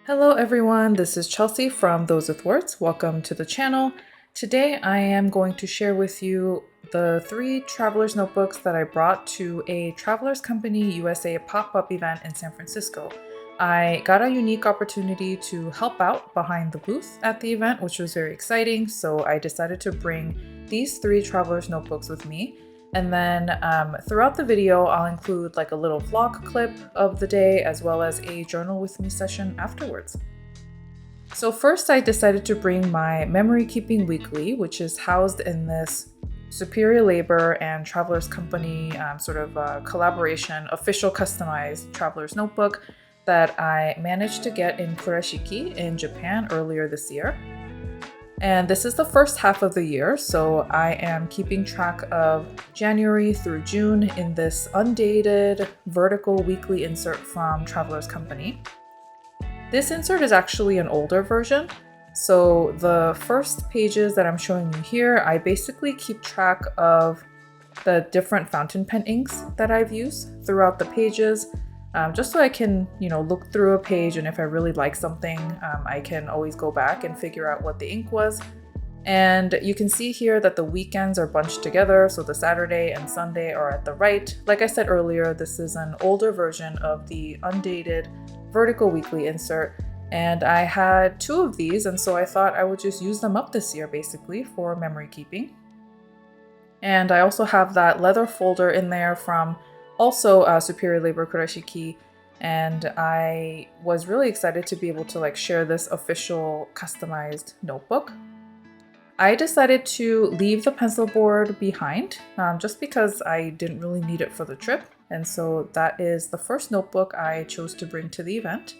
Hello everyone, this is Chelsea from Those with Words. Welcome to the channel. Today I am going to share with you the 3 Traveler's Notebooks that I brought to a Travelers Company USA pop-up event in San Francisco. I got a unique opportunity to help out behind the booth at the event, which was very exciting, so I decided to bring these 3 Traveler's Notebooks with me. And then throughout the video, I'll include like a little vlog clip of the day as well as a journal with me session afterwards. So first I decided to bring my memory keeping weekly, which is housed in this Superior Labor and Travelers Company collaboration, official customized Traveler's Notebook that I managed to get in Kurashiki in Japan earlier this year. And this is the first half of the year, so I am keeping track of January through June in this undated vertical weekly insert from Travelers Company. This insert is actually an older version, so the first pages that I'm showing you here, I basically keep track of the different fountain pen inks that I've used throughout the pages. Just so I can, look through a page, and if I really like something, I can always go back and figure out what the ink was. And you can see here that the weekends are bunched together, so the Saturday and Sunday are at the right. Like I said earlier, this is an older version of the undated vertical weekly insert, and I had 2 of these, and so I thought I would just use them up this year basically for memory keeping. And I also have that leather folder in there from also Superior Labor Kurashiki, and I was really excited to be able to share this official customized notebook. I decided to leave the pencil board behind just because I didn't really need it for the trip, and so that is the first notebook I chose to bring to the event.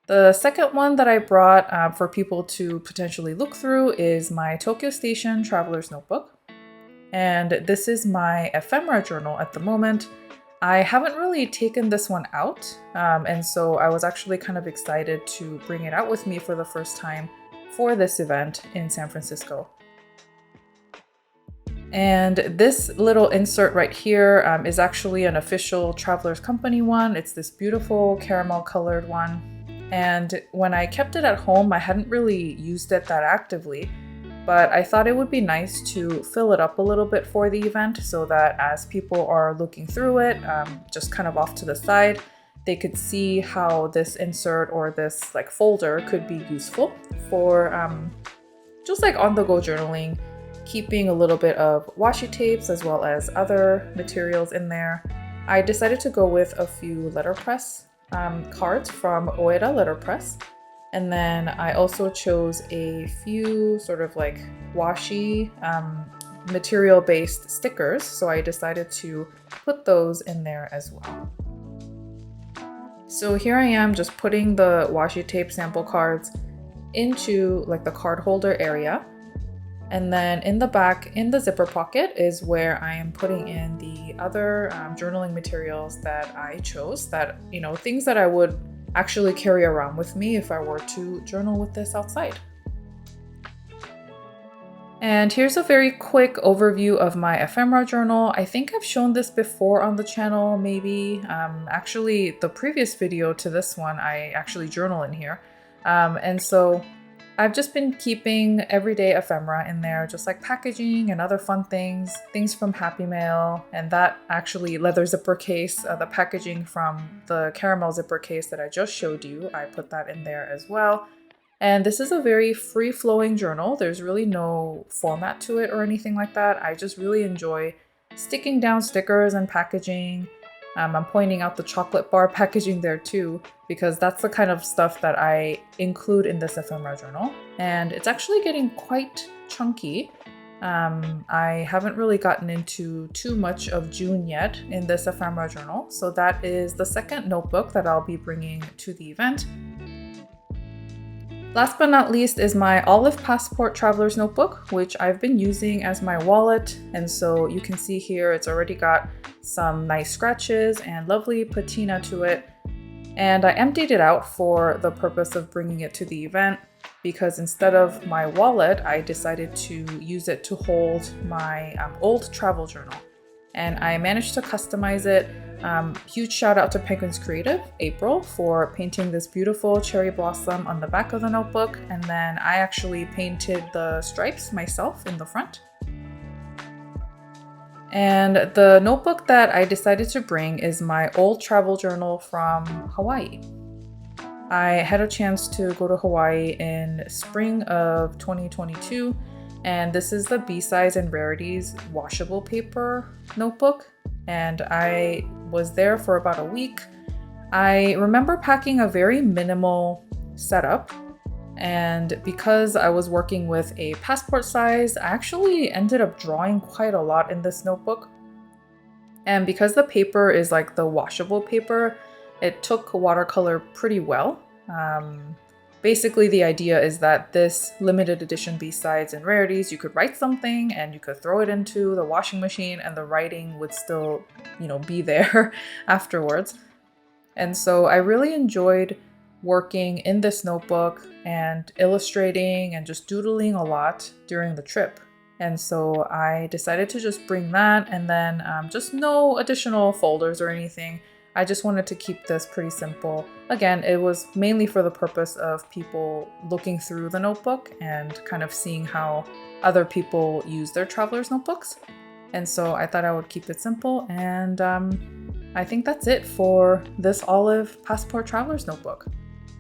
The second one that I brought for people to potentially look through is my Tokyo Station Traveler's Notebook. And this is my ephemera journal at the moment. I haven't really taken this one out, and so I was actually kind of excited to bring it out with me for the first time for this event in San Francisco. And this little insert right here is actually an official Travelers Company one. It's this beautiful caramel colored one. And when I kept it at home, I hadn't really used it that actively. But I thought it would be nice to fill it up a little bit for the event so that as people are looking through it, just kind of off to the side, they could see how this insert or this folder could be useful for just on-the-go journaling, keeping a little bit of washi tapes as well as other materials in there. I decided to go with a few letterpress cards from Oeda Letterpress. And then I also chose a few washi material-based stickers, so I decided to put those in there as well. So here I am just putting the washi tape sample cards into the card holder area. And then in the back, in the zipper pocket, is where I am putting in the other journaling materials that I chose, that, things that I would actually carry around with me if I were to journal with this outside. And here's a very quick overview of my ephemera journal. I think I've shown this before on the channel, maybe. Actually, the previous video to this one, I actually journal in here. And so I've just been keeping everyday ephemera in there, just packaging and other fun things from Happy Mail, and that actually leather zipper case, the packaging from the caramel zipper case that I just showed you, I put that in there as well. And this is a very free-flowing journal. There's really no format to it or anything like that. I just really enjoy sticking down stickers and packaging. I'm pointing out the chocolate bar packaging there too, because that's the kind of stuff that I include in this ephemera journal. And it's actually getting quite chunky. I haven't really gotten into too much of June yet in this ephemera journal. So that is the second notebook that I'll be bringing to the event. Last but not least is my Olive Passport Traveler's Notebook, which I've been using as my wallet. And so you can see here, it's already got some nice scratches and lovely patina to it. And I emptied it out for the purpose of bringing it to the event, because instead of my wallet, I decided to use it to hold my old travel journal. and I managed to customize it. Huge shout out to Penguins Creative, April, for painting this beautiful cherry blossom on the back of the notebook, and then I actually painted the stripes myself in the front. And the notebook that I decided to bring is my old travel journal from Hawaii. I had a chance to go to Hawaii in spring of 2022, and this is the B-Sides and Rarities washable paper notebook, and I was there for about a week. I remember packing a very minimal setup, and because I was working with a passport size, I actually ended up drawing quite a lot in this notebook. And because the paper is like the washable paper, it took watercolor pretty well. Basically, the idea is that this limited edition B-Sides and Rarities, you could write something and you could throw it into the washing machine and the writing would still, be there afterwards. And so I really enjoyed working in this notebook and illustrating and just doodling a lot during the trip. And so I decided to just bring that, and then just no additional folders or anything. I just wanted to keep this pretty simple. Again, it was mainly for the purpose of people looking through the notebook and kind of seeing how other people use their traveler's notebooks. And so I thought I would keep it simple, and I think that's it for this olive passport traveler's notebook.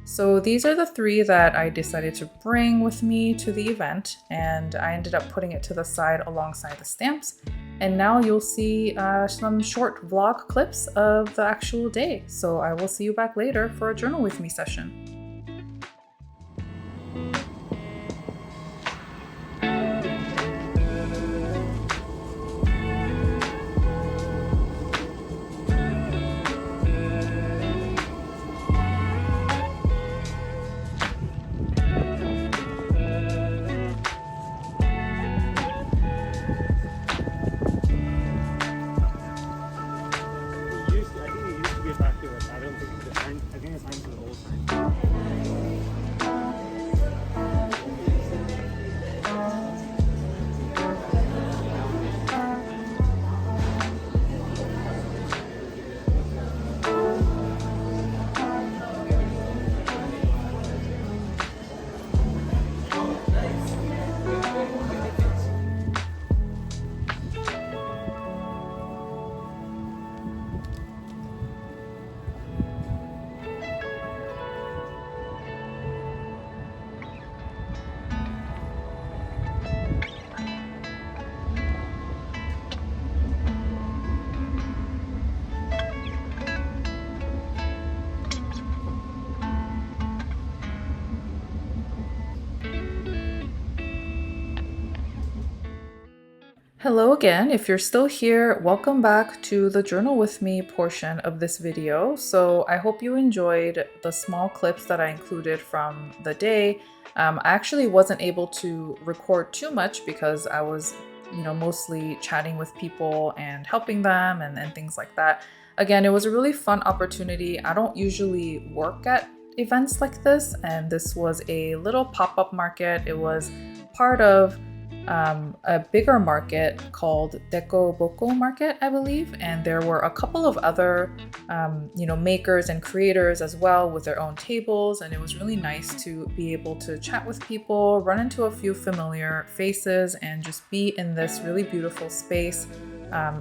So these are the three that I decided to bring with me to the event, and I ended up putting it to the side alongside the stamps. And now you'll see some short vlog clips of the actual day. So I will see you back later for a journal with me session. Hello again. If you're still here, welcome back to the journal with me portion of this video. So I hope you enjoyed the small clips that I included from the day. I actually wasn't able to record too much because I was, mostly chatting with people and helping them and things like that. Again, it was a really fun opportunity. I don't usually work at events like this, and this was a little pop-up market. It was part of a bigger market called Deco Boko market, I believe, and there were a couple of other makers and creators as well with their own tables, and it was really nice to be able to chat with people, run into a few familiar faces, and just be in this really beautiful space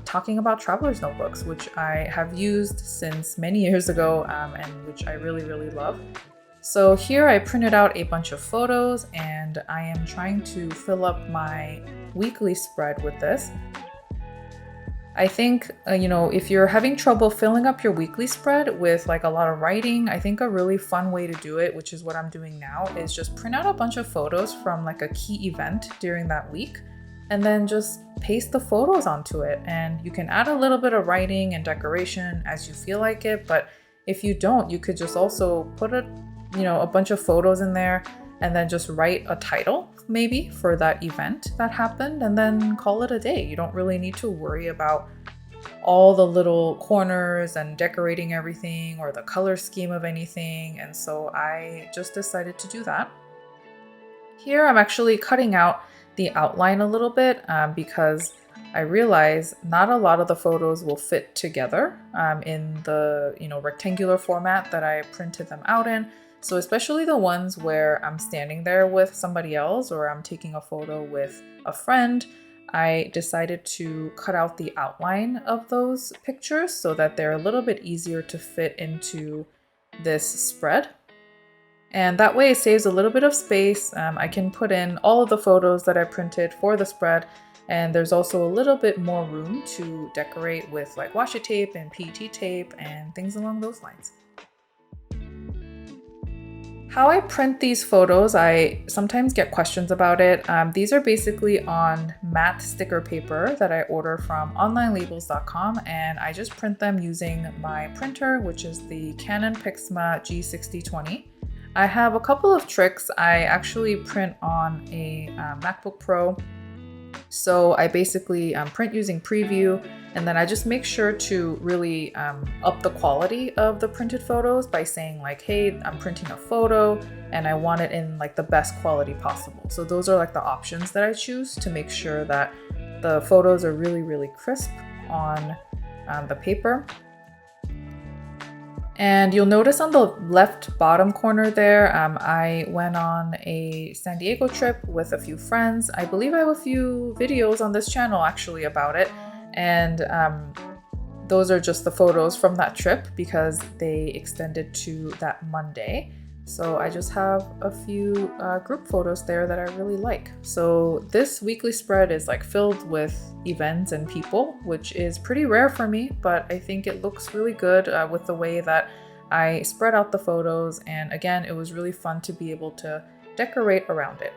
talking about traveler's notebooks, which I have used since many years ago and which I really, really love. So here I printed out a bunch of photos, and I am trying to fill up my weekly spread with this. I think, if you're having trouble filling up your weekly spread with like a lot of writing, I think a really fun way to do it, which is what I'm doing now, is just print out a bunch of photos from like a key event during that week, and then just paste the photos onto it. And you can add a little bit of writing and decoration as you feel like it, but if you don't, you could just also put a bunch of photos in there and then just write a title maybe for that event that happened and then call it a day. You don't really need to worry about all the little corners and decorating everything or the color scheme of anything. And so I just decided to do that. Here I'm actually cutting out the outline a little bit because I realize not a lot of the photos will fit together in the rectangular format that I printed them out in. So especially the ones where I'm standing there with somebody else or I'm taking a photo with a friend, I decided to cut out the outline of those pictures so that they're a little bit easier to fit into this spread. And that way it saves a little bit of space. I can put in all of the photos that I printed for the spread, and there's also a little bit more room to decorate with like washi tape and PET tape and things along those lines. How I print these photos, I sometimes get questions about it. These are basically on matte sticker paper that I order from onlinelabels.com, and I just print them using my printer, which is the Canon Pixma G6020. I have a couple of tricks. I actually print on a MacBook Pro. So I basically print using Preview, and then I just make sure to really up the quality of the printed photos by saying like, hey, I'm printing a photo and I want it in like the best quality possible. So those are like the options that I choose to make sure that the photos are really, really crisp on the paper. And you'll notice on the left bottom corner there, I went on a San Diego trip with a few friends. I believe I have a few videos on this channel actually about it. And those are just the photos from that trip because they extended to that Monday. So I just have a few group photos there that I really like. So this weekly spread is like filled with events and people, which is pretty rare for me, but I think it looks really good with the way that I spread out the photos. And again, it was really fun to be able to decorate around it.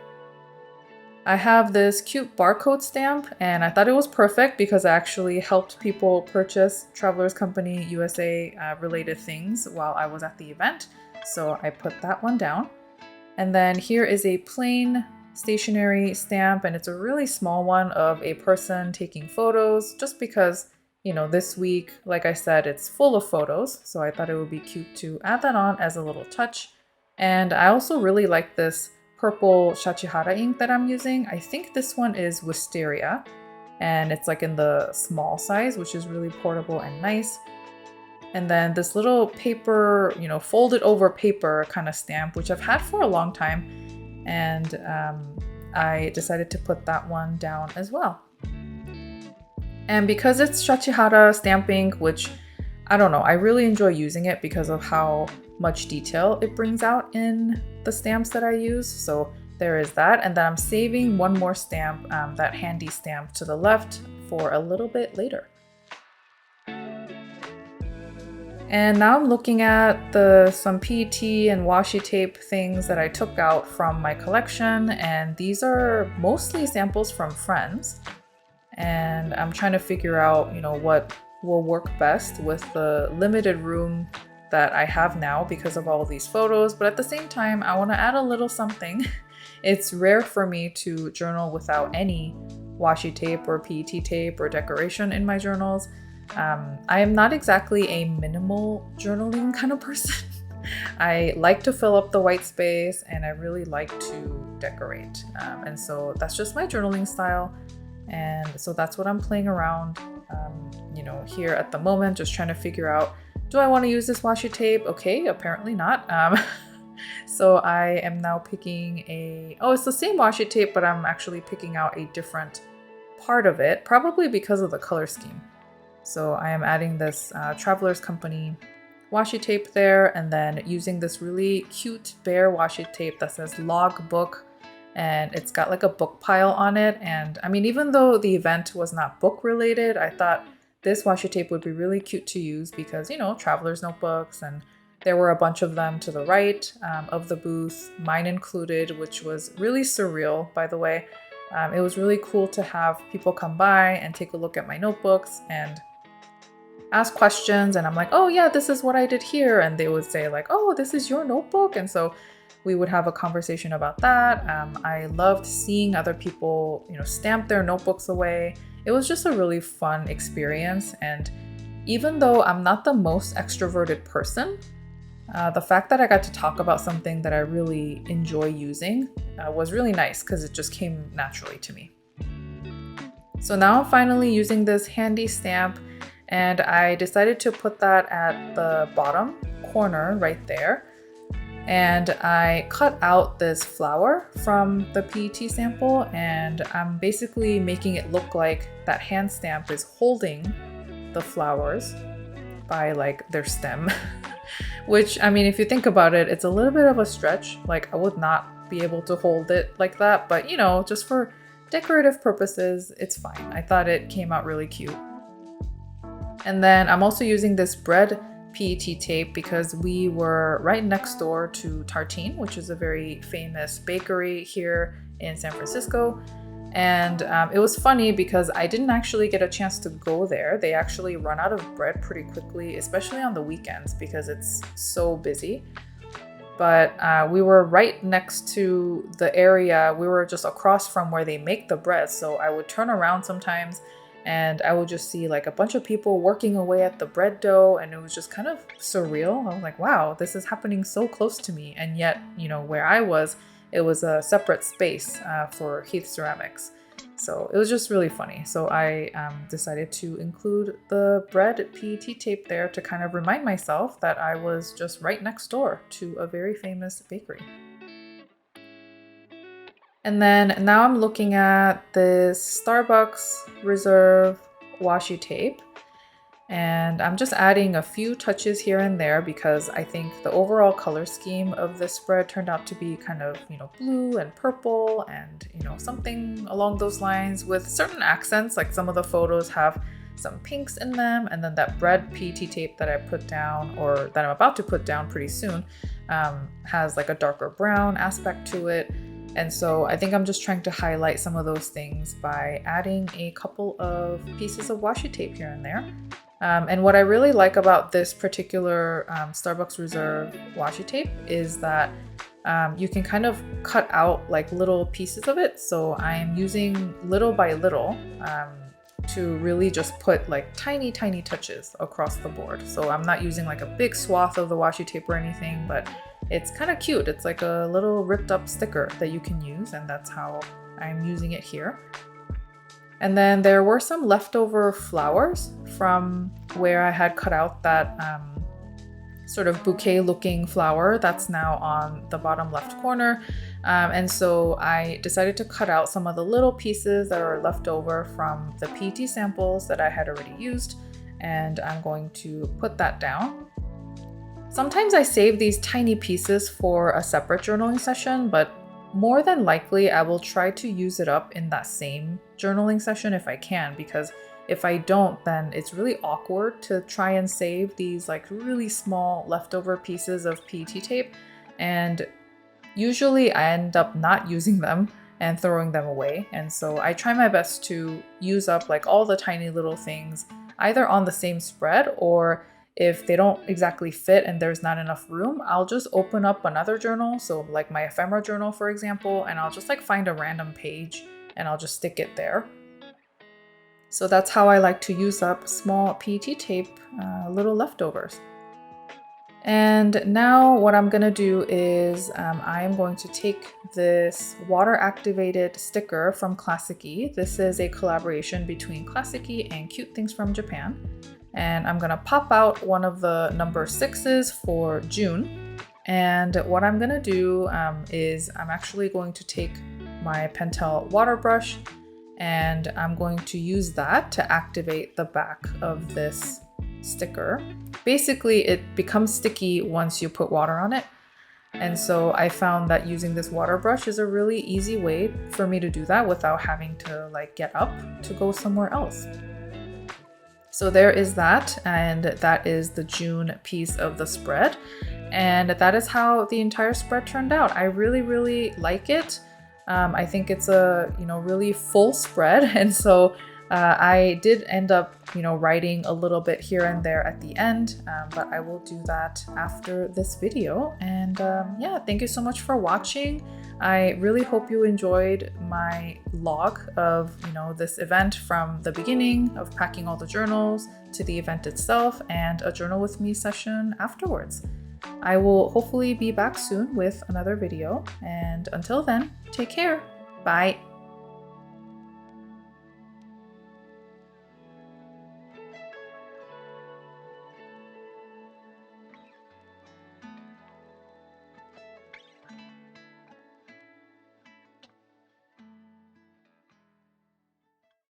I have this cute barcode stamp and I thought it was perfect because I actually helped people purchase Travelers Company USA related things while I was at the event. So I put that one down. And then here is a plain stationery stamp, and it's a really small one of a person taking photos just because, this week, like I said, it's full of photos. So I thought it would be cute to add that on as a little touch. And I also really like this purple Shachihara ink that I'm using. I think this one is Wisteria, and it's like in the small size, which is really portable and nice. And then this little paper, folded over paper kind of stamp, which I've had for a long time. And I decided to put that one down as well. And because it's Shachihara stamp ink, which I don't know, I really enjoy using it because of how much detail it brings out in the stamps that I use. So there is that. And then I'm saving one more stamp, that handy stamp to the left, for a little bit later. And now I'm looking at some PET and washi tape things that I took out from my collection, and these are mostly samples from friends. And I'm trying to figure out, what will work best with the limited room that I have now because of all of these photos. But at the same time, I want to add a little something. It's rare for me to journal without any washi tape or PET tape or decoration in my journals. I am not exactly a minimal journaling kind of person. I like to fill up the white space and I really like to decorate. And so that's just my journaling style. And so that's what I'm playing around, here at the moment, just trying to figure out, do I want to use this washi tape? Okay, apparently not. So I am now picking it's the same washi tape, but I'm actually picking out a different part of it, probably because of the color scheme. So I am adding this Travelers Company washi tape there, and then using this really cute bear washi tape that says log book, and it's got like a book pile on it. And I mean, even though the event was not book related, I thought this washi tape would be really cute to use because, traveler's notebooks, and there were a bunch of them to the right of the booth, mine included, which was really surreal, by the way. It was really cool to have people come by and take a look at my notebooks and ask questions. And I'm like, oh yeah, this is what I did here. And they would say like, oh, this is your notebook. And so we would have a conversation about that. I loved seeing other people, stamp their notebooks away. It was just a really fun experience. And even though I'm not the most extroverted person, the fact that I got to talk about something that I really enjoy using was really nice because it just came naturally to me. So now I'm finally using this handy stamp, and I decided to put that at the bottom corner right there. And I cut out this flower from the PET sample, and I'm basically making it look like that hand stamp is holding the flowers by like their stem. Which, I mean, if you think about it, it's a little bit of a stretch. Like, I would not be able to hold it like that, but you know, just for decorative purposes, it's fine. I thought it came out really cute. And then I'm also using this bread PET tape because we were right next door to Tartine, which is a very famous bakery here in San Francisco. And it was funny because I didn't actually get a chance to go there. They actually run out of bread pretty quickly, especially on the weekends because it's so busy. But we were right next to the area. We were just across from where they make the bread. So I would turn around sometimes and I would just see like a bunch of people working away at the bread dough, and it was just kind of surreal. I was like, wow, this is happening so close to me. And yet, you know, where I was, it was a separate space for Heath Ceramics. So it was just really funny. So I decided to include the bread PET tape there to kind of remind myself that I was just right next door to a very famous bakery. And then now I'm looking at this Starbucks Reserve washi tape. And I'm just adding a few touches here and there because I think the overall color scheme of this spread turned out to be kind of, you know, blue and purple and, you know, something along those lines with certain accents. Like some of the photos have some pinks in them, and then that bread PET tape that I put down, or that I'm about to put down pretty soon, has like a darker brown aspect to it. And so I think I'm just trying to highlight some of those things by adding a couple of pieces of washi tape here and there. And what I really like about this particular Starbucks Reserve washi tape is that you can kind of cut out like little pieces of it. So I'm using little by little to really just put like tiny touches across the board. So I'm not using like a big swath of the washi tape or anything, but it's kind of cute. It's like a little ripped up sticker that you can use, and that's how I'm using it here. And then there were some leftover flowers from where I had cut out that sort of bouquet looking flower that's now on the bottom left corner. And so I decided to cut out some of the little pieces that are left over from the PET samples that I had already used, and I'm going to put that down. Sometimes I save these tiny pieces for a separate journaling session, but more than likely I will try to use it up in that same journaling session if I can, because if I don't, then it's really awkward to try and save these like really small leftover pieces of PET tape, and usually I end up not using them and throwing them away. And so I try my best to use up like all the tiny little things either on the same spread, or if they don't exactly fit and there's not enough room, I'll just open up another journal. So like my ephemera journal, for example, and I'll just like find a random page and I'll just stick it there. So that's how I like to use up small PET tape, little leftovers. And now what I'm gonna do is I am going to take this water activated sticker from Classic-y. This is a collaboration between Classic-y and Cute Things from Japan. And I'm gonna pop out one of the number 6s for June. And what I'm gonna do is I'm actually going to take my Pentel water brush, and I'm going to use that to activate the back of this sticker. Basically, it becomes sticky once you put water on it. And so I found that using this water brush is a really easy way for me to do that without having to like get up to go somewhere else. So there is that, and that is the June piece of the spread. And that is how the entire spread turned out. I really like it. I think it's a, really full spread. And so I did end up, writing a little bit here and there at the end, but I will do that after this video. And yeah, thank you so much for watching. I really hope you enjoyed my log of, this event from the beginning of packing all the journals to the event itself and a journal with me session afterwards. I will hopefully be back soon with another video, and until then, take care. Bye.